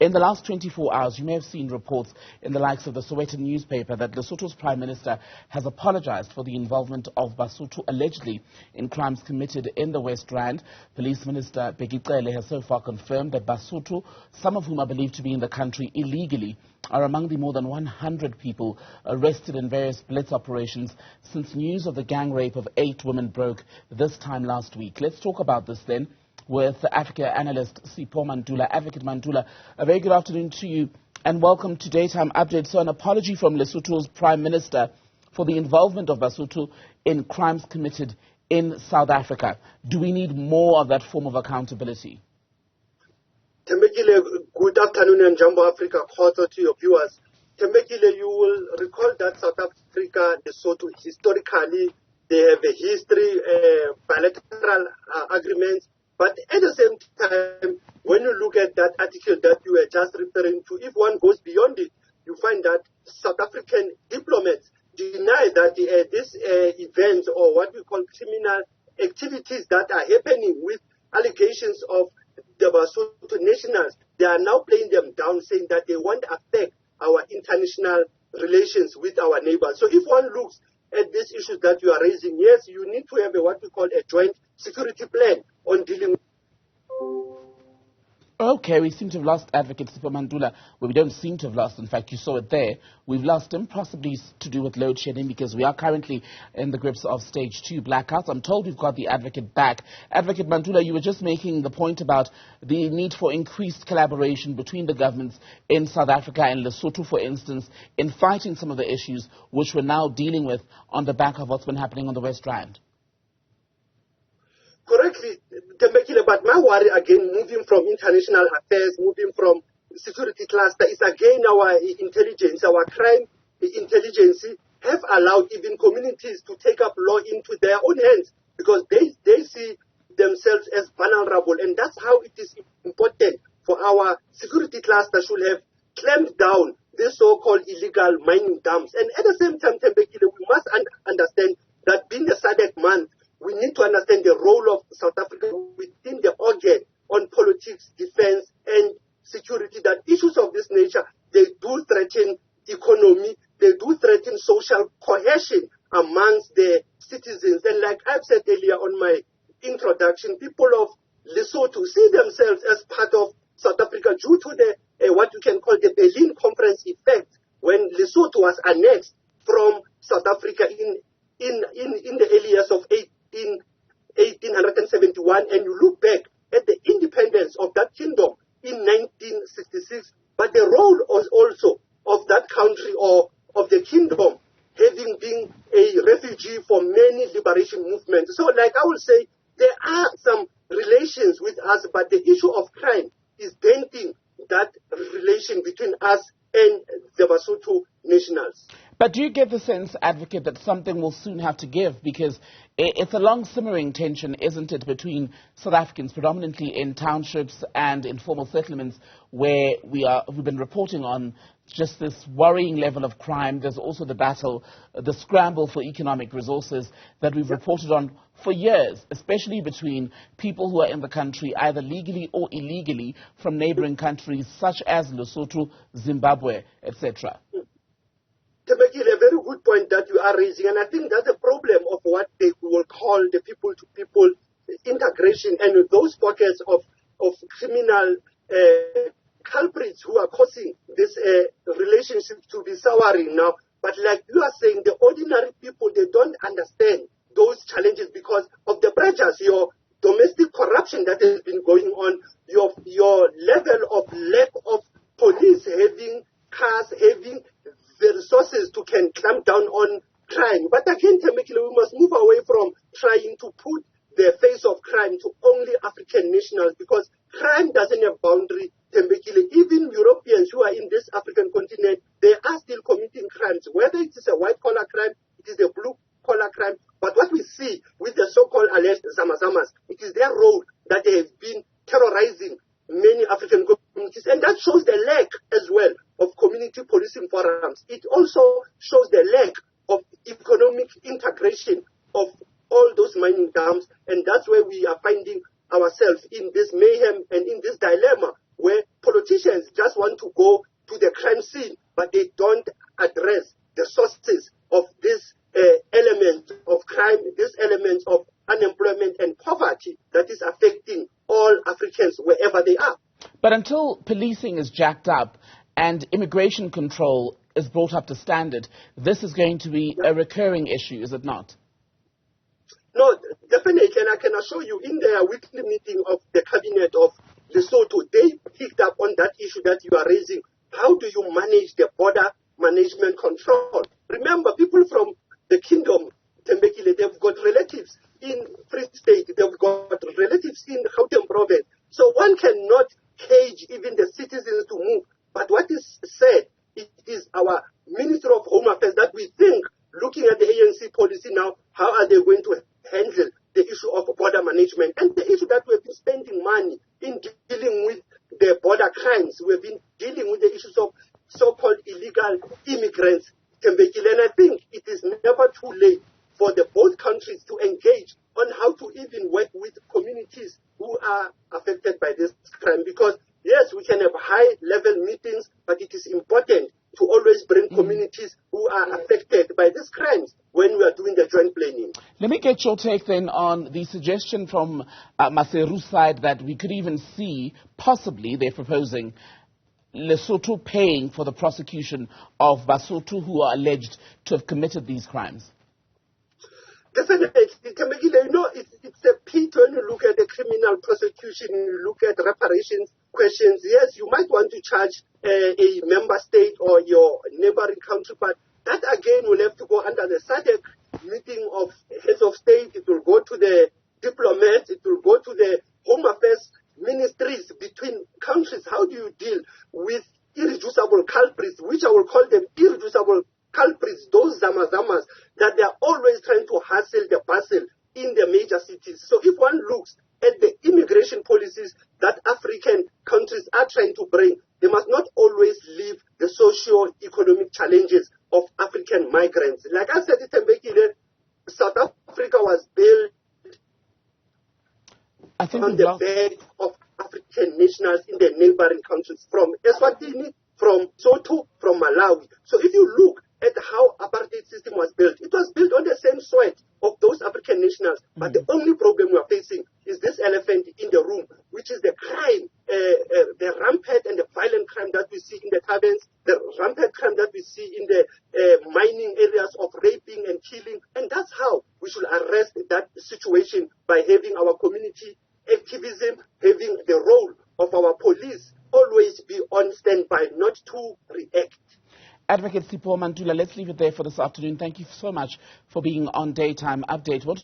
In the last 24 hours, you may have seen reports in the likes of the Sowetan newspaper that Lesotho's Prime Minister has apologized for the involvement of Basotho allegedly in crimes committed in the West Rand. Police Minister Bekicele has so far confirmed that Basotho, some of whom are believed to be in the country illegally, are among the more than 100 people arrested in various blitz operations since news of the gang rape of 8 women broke this time last week. Let's talk about this then with Africa analyst Sipho Mantula. Advocate Mantula, a very good afternoon to you and welcome to Daytime Update. So an apology from Lesotho's Prime Minister for the involvement of Basotho in crimes committed in South Africa. Do we need more of that form of accountability? Tembekile, good afternoon and Jumbo Africa quarter to your viewers. Tembekile, you will recall that South Africa, Lesotho, historically, they have a history, bilateral agreements. But at the same time, when you look at that article that you were just referring to, if one goes beyond it, you find that South African diplomats deny that these events or what we call criminal activities that are happening with allegations of the Basotho nationals, they are now playing them down, saying that they won't affect our international relations with our neighbors. So if one looks at these issues that you are raising, yes, you need to have what we call a joint security plan on dealing with. Okay, we seem to have lost Advocate Sipho Mantula. Well, we don't seem to have lost. In fact, you saw it there. We've lost him, possibly to do with load shedding, because we are currently in the grips of stage 2 blackouts. I'm told we've got the advocate back. Advocate Mantula, you were just making the point about the need for increased collaboration between the governments in South Africa and Lesotho, for instance, in fighting some of the issues which we're now dealing with on the back of what's been happening on the West Rand. Correctly, Tembekile, but my worry again, moving from international affairs, moving from security cluster, is again our intelligence, our crime intelligence have allowed even communities to take up law into their own hands because they see themselves as vulnerable, and that's how it is important for our security cluster should have clamped down these so-called illegal mining dumps. And at the same time, Tembekile, we must understand that being the SADC month, we need to understand the role of South Africa within the organ on politics, defense, and security, that issues of this nature, they do threaten economy, they do threaten social cohesion amongst the citizens. And like I've said earlier on my introduction, people of Lesotho see themselves as part of South Africa due to the what you can call the Berlin Conference effect, when Lesotho was annexed from South Africa in the early years of 1871, and you look back at the independence of that kingdom in 1966, but the role also of that country or of the kingdom having been a refugee for many liberation movements. So like I will say, there are some relations with us, but the issue of crime is denting that relation between us and the Basotho nationals. But do you get the sense, Advocate, that something will soon have to give? Because it's a long simmering tension, isn't it, between South Africans, predominantly in townships and informal settlements, where we've been reporting on just this worrying level of crime. There's also the battle, the scramble for economic resources that we've reported on for years, especially between people who are in the country, either legally or illegally, from neighbouring countries such as Lesotho, Zimbabwe, etc. Tembekile, a very good point that you are raising, and I think that's a problem of what they will call the people-to-people integration, and those pockets of criminal culprits who are causing this relationship to be souring now. But like you are saying, the ordinary people, they don't understand those challenges because of the pressures, your domestic corruption that has been going on, your level of lack of police having cars, having the resources to can clamp down on crime. But again, Tembekile, we must move away from trying to put the face of crime to only African nationals, because crime doesn't have boundary, Tembekile. Even Europeans who are in this African continent, they are still committing crimes, whether it is a white-collar crime, it is a blue-collar crime. But what we see with the so-called alleged Zamazamas, it is their role that they have been terrorizing many African communities, and that shows the lack as well of community policing forums. It also shows the lack of economic integration of all those mining dams, and that's where we are finding ourselves in this mayhem and in this dilemma where politicians just want to go to the crime scene, but they don't address the sources of this element of crime, this element of unemployment and poverty that is affecting all Africans wherever they are. But until policing is jacked up and immigration control is brought up to standard, this is going to be a recurring issue, is it not? No, definitely, and I can assure you, in their weekly meeting of the cabinet of Lesotho, they picked up on that issue that you are raising. How do you manage the border management control? Remember, people from the kingdom, Tembekile, they've got relatives in Free State, they've got relatives in Gauteng province. So one cannot cage even the citizens to move. But what is said, it is our Minister of Home Affairs that we think, looking at the ANC policy now, how are they going to handle the issue of border management and the issue that we've been spending money in dealing with the border crimes. We've been dealing with the issues of so-called illegal immigrants, Tembekile, and I think it is never too late for the both countries to engage on how to even work with communities who are affected by this crime. Because, yes, we can have high-level meetings, but it is important to always bring communities who are affected by these crimes when we are doing the joint planning. Let me get your take then on the suggestion from Maseru's side that we could even see, possibly, they're proposing, Lesotho paying for the prosecution of Basotho who are alleged to have committed these crimes. Definitely, you know, it's a pity when you look at the criminal prosecution, you look at reparations questions. Yes, you might want to charge a member state or your neighboring country, but that again will have to go under the SADC meeting of heads of state. It will go to the diplomats. It will go to the home affairs ministries between countries. How do you deal with irreducible culprits, which I will call them irreducible culprits, those zamazamas that they are always trying to hustle the bustle in the major cities. So if one looks at the immigration policies that African countries are trying to bring, they must not always leave the socio-economic challenges of African migrants. Like I said, South Africa was built on the back of African nationals in the neighboring countries, from Eswatini, from Soto, from Malawi. So if you look at how apartheid system was built, it was built on the same soil of those African nationals. But the only problem we are facing is this elephant in the room, which is the crime, the rampant and the violent crime that we see in the taverns, the rampant crime that we see in the mining areas of raping and killing. And that's how we should arrest that situation, by having our community activism, having the role of our police always be on standby, not to react. Advocate Sipho Mantula, let's leave it there for this afternoon. Thank you so much for being on Daytime Update.